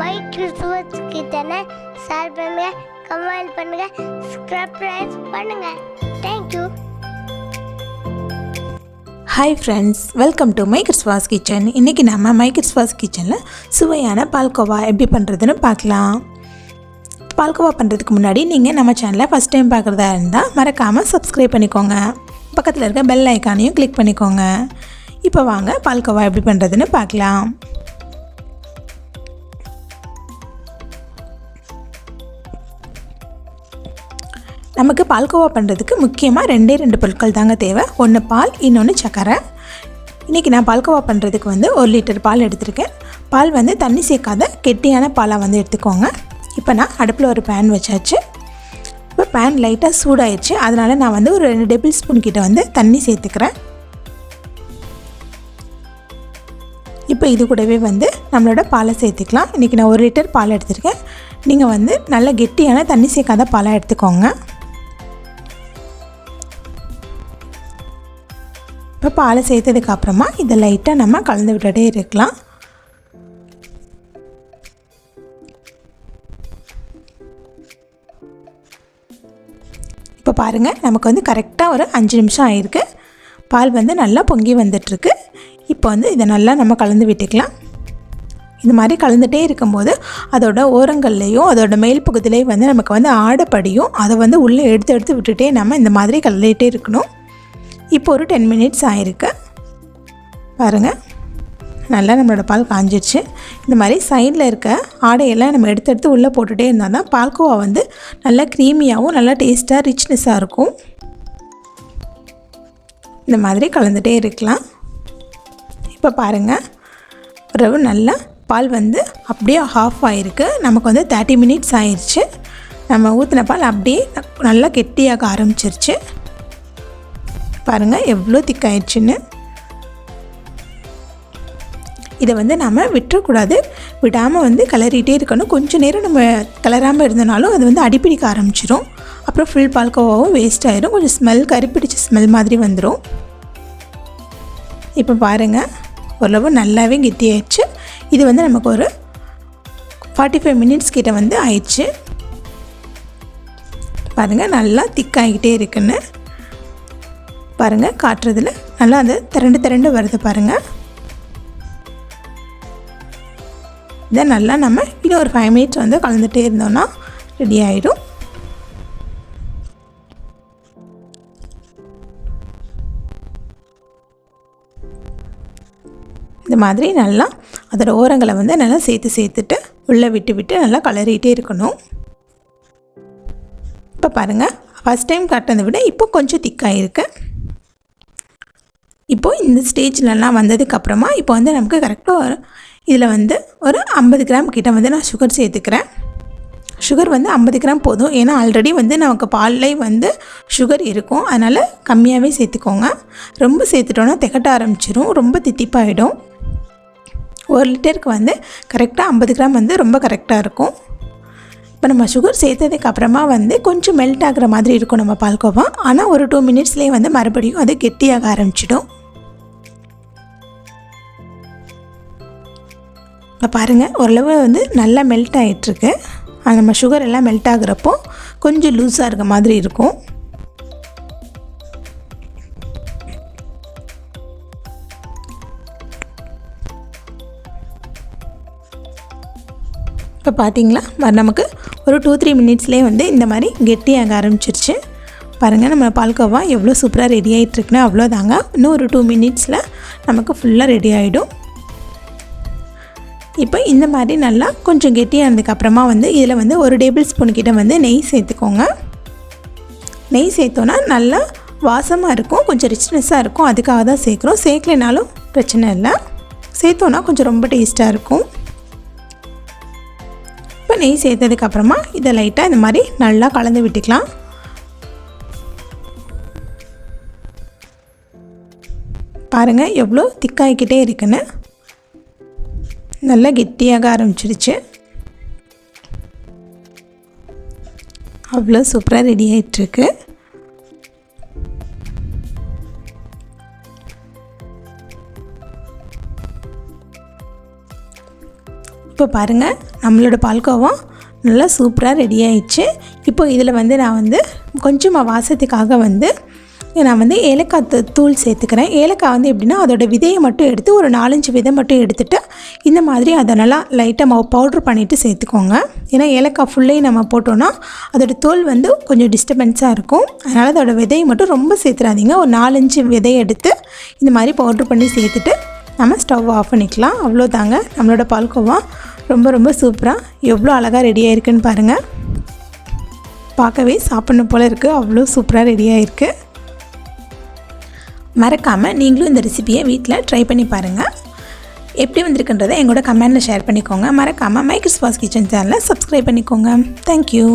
My Christmas கிச்சனை share பண்ணுங்க, comment பண்ணுங்க, சப்ஸ்கிரைப் பண்ணுங்க. Thank you. Hi friends, welcome to my Christmas kitchen. இன்றைக்கி நம்ம மை கிறிஸ்துமஸ் கிச்சனில் சுவையான பால்கோவா எப்படி பண்ணுறதுன்னு பார்க்கலாம். பால்கோவா பண்ணுறதுக்கு முன்னாடி நீங்கள் நம்ம சேனலை ஃபஸ்ட் டைம் பார்க்குறதா இருந்தால் மறக்காமல் சப்ஸ்கிரைப் பண்ணிக்கோங்க. பக்கத்தில் இருக்க பெல் ஐக்கானையும் கிளிக் பண்ணிக்கோங்க. இப்போ வாங்க பால்கோவா எப்படி பண்ணுறதுன்னு பார்க்கலாம். நமக்கு பால்கோவா பண்ணுறதுக்கு முக்கியமாக ரெண்டு பொருட்கள் தாங்க தேவை. ஒன்று பால், இன்னொன்று சர்க்கரை. இன்றைக்கி நான் பால்கோவா பண்ணுறதுக்கு 1 லிட்டர் பால் எடுத்திருக்கேன். பால் தண்ணி சேர்க்காத கெட்டியான பாலாக எடுத்துக்கோங்க. இப்போ நான் அடுப்பில் ஒரு பேன் வச்சாச்சு. இப்போ பேன் லைட்டாக சூடாயிடுச்சு. அதனால் நான் ஒரு 2 டேபிள் ஸ்பூன் கிட்ட தண்ணி சேர்த்துக்கிறேன். இப்போ இது கூடவே நம்மளோட பாலை சேர்த்துக்கலாம். இன்றைக்கி நான் 1 லிட்டர் பால் எடுத்திருக்கேன். நீங்கள் நல்ல கெட்டியான தண்ணி சேர்க்காத பாலாக எடுத்துக்கோங்க. இப்போ பாலை சேர்த்ததுக்கப்புறமா இதை லைட்டாக நம்ம கலந்து விட்டுட்டே இருக்கலாம். இப்போ பாருங்கள், நமக்கு கரெக்டாக ஒரு 5 நிமிஷம் ஆகிருக்கு. பால் நல்லா பொங்கி வந்துட்டுருக்கு. இப்போ இதை நல்லா நம்ம கலந்து விட்டுக்கலாம். இந்த மாதிரி கலந்துகிட்டே இருக்கும்போது அதோட ஓரங்கள்லேயும் அதோட மேல் பகுதியிலையும் நமக்கு ஆடப்படியும் அதை உள்ளே எடுத்து விட்டுட்டே நம்ம இந்த மாதிரி கலந்துகிட்டே இருக்கணும். இப்போ ஒரு 10 மினிட்ஸ் ஆகிருக்கு. பாருங்கள், நல்லா நம்மளோட பால் காஞ்சிடுச்சு. இந்த மாதிரி சைடில் இருக்க ஆடையெல்லாம் நம்ம எடுத்து உள்ளே போட்டுகிட்டே இருந்தால் தான் பால்கோவா நல்லா க்ரீமியாகவும் நல்லா டேஸ்ட்டாக ரிச்னஸாக இருக்கும். இந்த மாதிரி கலந்துகிட்டே இருக்கலாம். இப்போ பாருங்கள், ஒரு நல்லா பால் அப்படியே ஆஃப் ஆகிருக்கு. நமக்கு 30 மினிட்ஸ் ஆயிடுச்சு. நம்ம ஊற்றின பால் அப்படியே நல்லா கெட்டியாக ஆரம்பிச்சிருச்சு. பாருங்கள் எவ்வளோ திக்காயிடுச்சுன்னு. இதை நம்ம விட்டுறக்கூடாது. விடாமல் கிளறிட்டே இருக்கணும். கொஞ்சம் நேரம் நம்ம கிளறாமல் இருந்தனாலும் அது அடிப்பிடிக்க ஆரம்பிச்சிடும். அப்புறம் ஃபுல் பால்கோவாவும் வேஸ்ட் ஆகிடும். கொஞ்சம் ஸ்மெல் கறிப்பிடிச்ச ஸ்மெல் மாதிரி வந்துடும். இப்போ பாருங்கள், ஓரளவு நல்லாவே கெட்டியாயிடுச்சு. இது நமக்கு ஒரு 45 மினிட்ஸ் கிட்ட ஆயிடுச்சு. பாருங்கள், நல்லா திக்காகிட்டே இருக்குன்னு பாருங்கள். காட்டுறதுல நல்லா அது திரண்டு வருது பாருங்கள். இதை நல்லா நம்ம இன்னும் ஒரு 5 மினிட்ஸ் கலந்துகிட்டே இருந்தோம்னா ரெடி ஆகிடும். இந்த மாதிரி நல்லா அதோட ஓரங்களை நல்லா சேர்த்துட்டு உள்ளே விட்டு நல்லா கலரிகிட்டே இருக்கணும். இப்போ பாருங்கள், ஃபஸ்ட் டைம் காட்டினதை விட இப்போ கொஞ்சம் திக்காகிருக்கு. இப்போது இந்த ஸ்டேஜ்லலாம் வந்ததுக்கப்புறமா இப்போ நமக்கு கரெக்டாக இதில் ஒரு 50 கிராம் கிட்ட நான் சுகர் சேர்த்துக்கிறேன். சுகர் 50 கிராம் போதும். ஏன்னா ஆல்ரெடி நமக்கு பால்லே சுகர் இருக்கும். அதனால் கம்மியாகவே சேர்த்துக்கோங்க. ரொம்ப சேர்த்துட்டோன்னா திகட்ட ஆரம்பிச்சிடும், ரொம்ப தித்திப்பாயிடும். 1 லிட்டருக்கு கரெக்டாக 50 கிராம் ரொம்ப கரெக்டாக இருக்கும். இப்போ நம்ம சுகர் சேர்த்ததுக்கப்புறமா கொஞ்சம் மெல்ட் ஆகிற மாதிரி இருக்கும் நம்ம பால்கோவா. ஆனால் ஒரு 2 மினிட்ஸ்லேயே மறுபடியும் அது கெட்டியாக ஆரம்பிச்சிடும். இப்போ பாருங்கள், ஓரளவு நல்லா மெல்ட் ஆகிட்டுருக்கு. நம்ம சுகர் எல்லாம் மெல்ட் ஆகுறப்போ கொஞ்சம் லூஸாக இருக்க மாதிரி இருக்கும். இப்போ பார்த்தீங்களா, நமக்கு ஒரு 2-3 மினிட்ஸ்லேயே இந்த மாதிரி கெட்டியாக ஆரம்பிச்சிருச்சு. பாருங்கள், நம்ம பால்கோவா எவ்வளோ சூப்பராக ரெடி ஆகிட்டுருக்குன்னு அவ்வளோதாங்க. இன்னும் ஒரு 2 மினிட்ஸில் நமக்கு ஃபுல்லாக ரெடி ஆகிடும். இப்போ இந்த மாதிரி நல்லா கொஞ்சம் கெட்டியானதுக்கப்புறமா இதில் ஒரு டேபிள் ஸ்பூன் கிட்ட நெய் சேர்த்துக்கோங்க. நெய் சேர்த்தோன்னா நல்லா வாசமாக இருக்கும், கொஞ்சம் ரிச்னஸாக இருக்கும். அதுக்காக தான் சேர்க்குறோம். சேர்க்கலைனாலும் பிரச்சனை இல்லை, சேர்த்தோன்னா கொஞ்சம் ரொம்ப டேஸ்ட்டாக இருக்கும். இப்போ நெய் சேர்த்ததுக்கப்புறமா இதை லைட்டாக இந்த மாதிரி நல்லா கலந்து விட்டுக்கலாம். பாருங்கள் எவ்வளோ திக்காகிக்கிட்டே இருக்குன்னு. நல்லா கெட்டியாக ஆரம்பிச்சிருச்சு. அவ்வளோ சூப்பராக ரெடி ஆகிட்டுருக்கு. இப்போ பாருங்கள், நம்மளோட பால்கோவா நல்லா சூப்பராக ரெடி ஆயிடுச்சு. இப்போ இதில் வந்து நான் கொஞ்சமாக வாசத்துக்காக நான் ஏலக்காய் தூள் சேர்த்துக்கிறேன். ஏலக்காய் எப்படின்னா அதோட விதையை மட்டும் எடுத்து ஒரு 4-5 விதை மட்டும் எடுத்துகிட்டு இந்த மாதிரி அதை நல்லா லைட்டாக பவுட்ரு பண்ணிவிட்டு சேர்த்துக்கோங்க. ஏன்னா ஏலக்காய் ஃபுல்லையும் நம்ம போட்டோன்னா அதோட தோல் கொஞ்சம் டிஸ்டர்பன்ஸாக இருக்கும். அதனால் அதோட விதையை மட்டும் ரொம்ப சேர்த்துறாதீங்க. ஒரு 4-5 விதையை எடுத்து இந்த மாதிரி பவுட்ரு பண்ணி சேர்த்துட்டு நம்ம ஸ்டவ் ஆஃப் பண்ணிக்கலாம். அவ்வளோதாங்க, நம்மளோட பால்கோவா ரொம்ப ரொம்ப சூப்பராக எவ்வளோ அழகாக ரெடியாக இருக்குதுன்னு பாருங்கள். பார்க்கவே சாப்பிட்ணும் போல் இருக்குது, அவ்வளோ சூப்பராக ரெடியாக இருக்குது. மறக்காமல் நீங்களும் இந்த ரெசிபியை வீட்டில் ட்ரை பண்ணி பாருங்கள். எப்படி வந்திருக்குன்றதை எங்களோட கமெண்டில் ஷேர் பண்ணிக்கோங்க. மறக்காமல் மைக்ரோஸ் ஃபாஸ்ட் கிச்சன் சேனலை சப்ஸ்கிரைப் பண்ணிக்கோங்க. தேங்க்யூ.